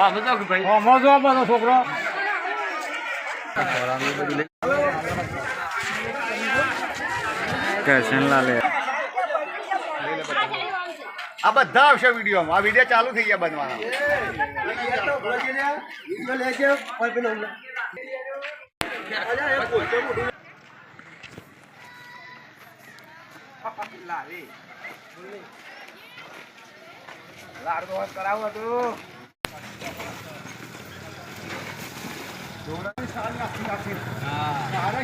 હા બતાવ કે ભાઈ હા મોજો આપવાનો છોકરો કેશન લાલે આ બધા આવશે વિડીયોમાં આ વિડીયો ચાલુ થઈ ગયા બનવાના લાડુ કરાવું હતું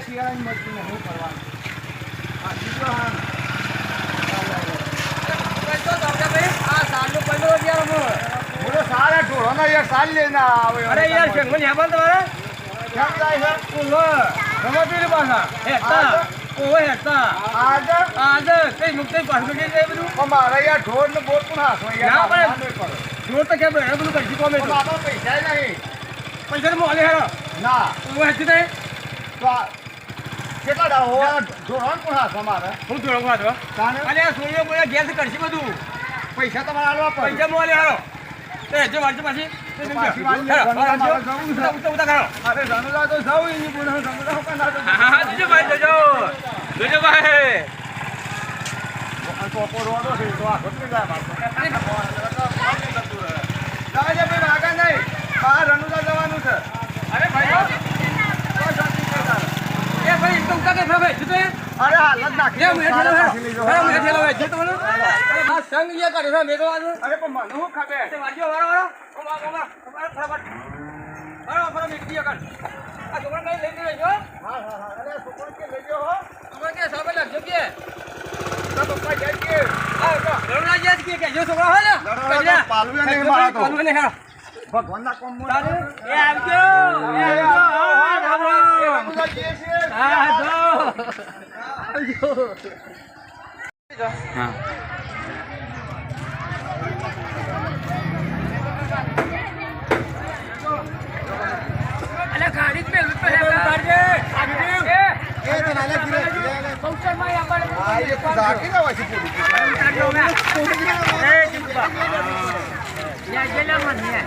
શિયાળાની મસ્તી નહીં કરવાનું સાલ લેના આવે અરે યાર શેંગો ને આબન તમારે કેમ જાય છે ઓલો રમતી પાછા હેતા ઓવે હેતા આજ કઈ મુક્તિ પાછો કે જાય બધું અમારે યાર ઢોર ને બોલ પણ હાસો યાર ના પણ જોર તો કે બધું કરજી કોમે તો બાબા પૈસા નહીં પૈસા ને મોલે હેરો ના ઓવે હેતી દે તો કેટલા ડા હો ઢોર પણ હાસો અમારે હું થોડો વાતો કાને અરે સોયો બોલે ગેસ કરજી બધું પૈસા તમારે આલવા પડે પૈસા મોલે હેરો તે જો વાંચો પાછી પાછી વાંચી ઉતા કરો અરે રનુલા તો જાવ એની બોલ રનુલા કા ના હા જોજો ભાઈ જોજો ભાઈ તો રોડો છે તો આ ઘટને જાય બાપ જાજે ભાઈ આગા નહીં બહાર રનુલા જવાનું છે અરે ભાઈ એ ભાઈ એકદમ ઉતા કે ભાઈ જોતો અરે હાલ જ નાખી લે મેં ઠેલો ભાઈ જો તમને આ સંગ યા કરે છે મેં તો આજ અરે પણ મને હું ખબર તે વાજો વારો ફટાફટ વારો મેં દીયા કર આ છોકરા કઈ લઈ લેજો હા અરે છોકરો કે લેજો હો છોકરા કે સાબે લાગજો કે તો પપ્પા જાય કે આ તો રણલા જાય કે જો છોકરા હોય ને પાલવે નહીં મારા તો પાલવે નહીં હા ભગવાનના કોમ એ આવજો હા હા અલે ગાડી જ મેલ તો હે કાઢજે એ તો નાલે ગીરે ફંક્શન માં આપણે આ એક ઝાકી ના વાસી પૂરી એ જીબા યા જેલા મન ને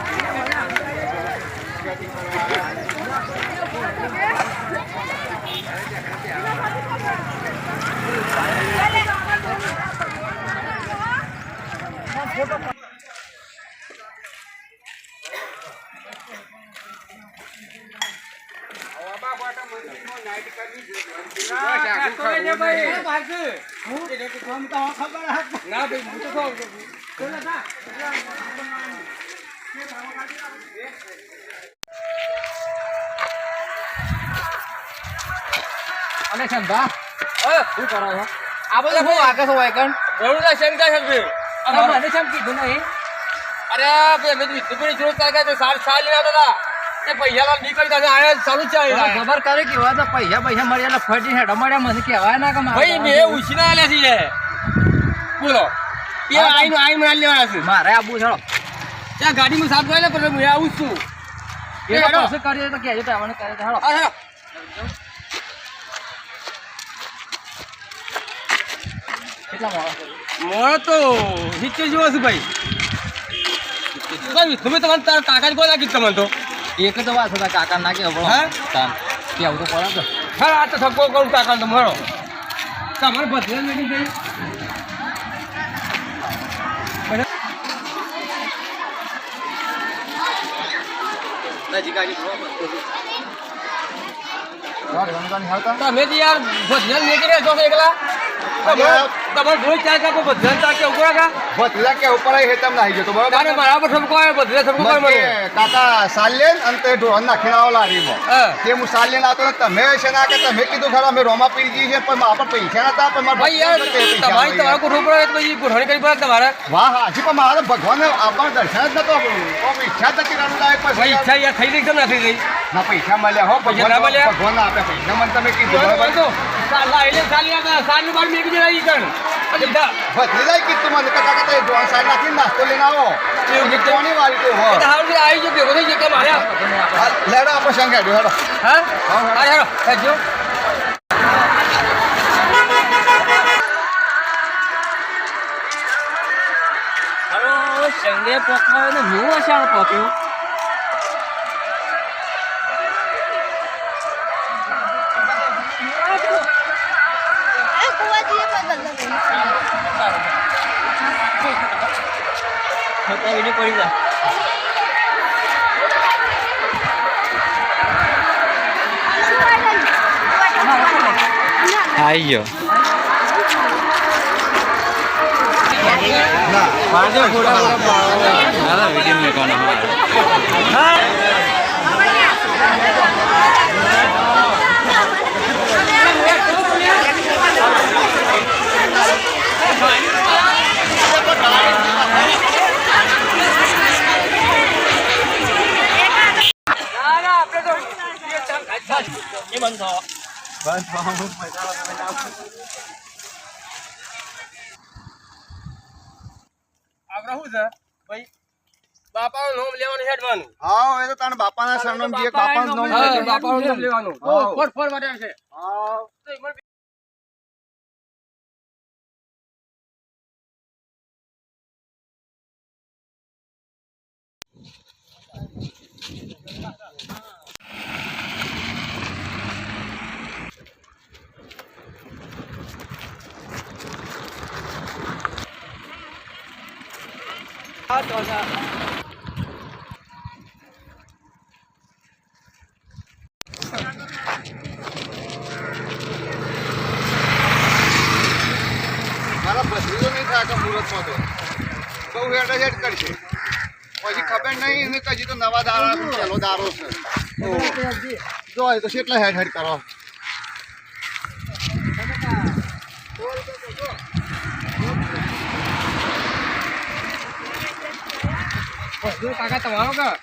અને સંભા શું કરો છો આ બધા બહુ આગળ હોય કણ રણુદા શંકા છે મને કેમ કીધું નહીં અરે બે મેં વિદ્યુપુરી જોર કાકા તો સાલ લઈને આવતા હતા તે પૈસા લાલ નીકળી તા આયા ચાલુ છે ખબર કરે કે હોય તો પૈસા મળ્યા એટલે ફટી હેડ મળ્યા મને કહેવાય ના કે ભાઈ મેં ઉછીના આલ્યા છે બોલો એ આઈ માલ લેવાના છે મારે આબુ છોડો ત્યાં ગાડીમાં સાફ થાય ને પણ હું આવું છું એ પાસે કરીએ તો કહેજો તો આવવાનું કરે તો હેડો હા કેટલા માણસ મોડો તો હિચકે જેવો છે ભાઈ તમે તમારે તારા કાકા કોણ નાખી તમને તો એક તો વાત હતા કાકા ના કેવો હા? કેવું તો પડે તો હા આ તો થપ્પો કરું કાકા તો મળો તમારે બધે મેળી ગઈ તમે તો યાર ભજન નીકળ્યા છો એકલા તમારે રોજ ચાર કાપો ભજન ચાર કે ઉભો રાખા ભતલા કે ઉપર હે તમ નાહી જતો બરોબર તારે બરાબર ઠપકો આવે ભજન ઠપકો આવે મને કાકા સાલ લેન અને તે ઢોર નાખીને આવો લારીમાં હા તે હું સાલ લેન આવતો ને તમે છે ના કે તમે કીધું ખરા અમે રોમા પી જઈએ છીએ પણ આપણે પૈસા નતા પણ મારા ભાઈ યાર તમારી તમારે કોઈ રોકડો તો પછી ગોઠવણી કરી પડે તમારે વાહ હા હજી પણ મારે ભગવાન આપણને દર્શન જ નતો આપણું ઈચ્છા જ નથી રણું લાયક ભાઈ ઈચ્છા યાર થઈ ગઈ કેમ ના થઈ ગઈ ના પૈસા મળ્યા હો પૈસા ના મળ્યા? ભગવાન આપે પૈસા મને તમે કીધું બરોબર બરોબર તો સાલા એટલે સાલી આ સાલી બાર મેકી દેલા ઈ કણ અલીદા ભતલી જાય કીધું મને કે કાકા તે ઢોર સાઈડ નાખીને નાસ્તો લઈને આવો એવું કીધું? કોની વાળી તો હો તો હાલ આવી જો ભેગો થઈ ગયો કેમ આયા લેડો આપણે સંગ હેડો હેડો હા અરે હેરો હેજો સંગે પોકવાયો ને હું અસાળ પોક્યો ખોટા વિડીયો પડી જાય આવી ગયો પાંચે ફોટા હા વિડીયો મેકવાનો એ બંધ આપણે શું છે ભાઈ બાપાનું નામ લેવાનું હેડવાનું હા એ તો તારા બાપાના સરનામ જે બાપાનું નામ હા છે. બાપાનું નામ લેવાનું હા. ફોર ફોર માટે છે હા તો એક મિનિટ. મારા ભત્રીજો નહીં થાય કે મુહૂર્તમાં તો બહુ હેડ હેડ કરશે પછી ખબર નહીં એને કજી તો નવા દારા પેલો દારો છે તો જો એ તો કેટલા હેડ હેડ કરો કાકા તમારો કા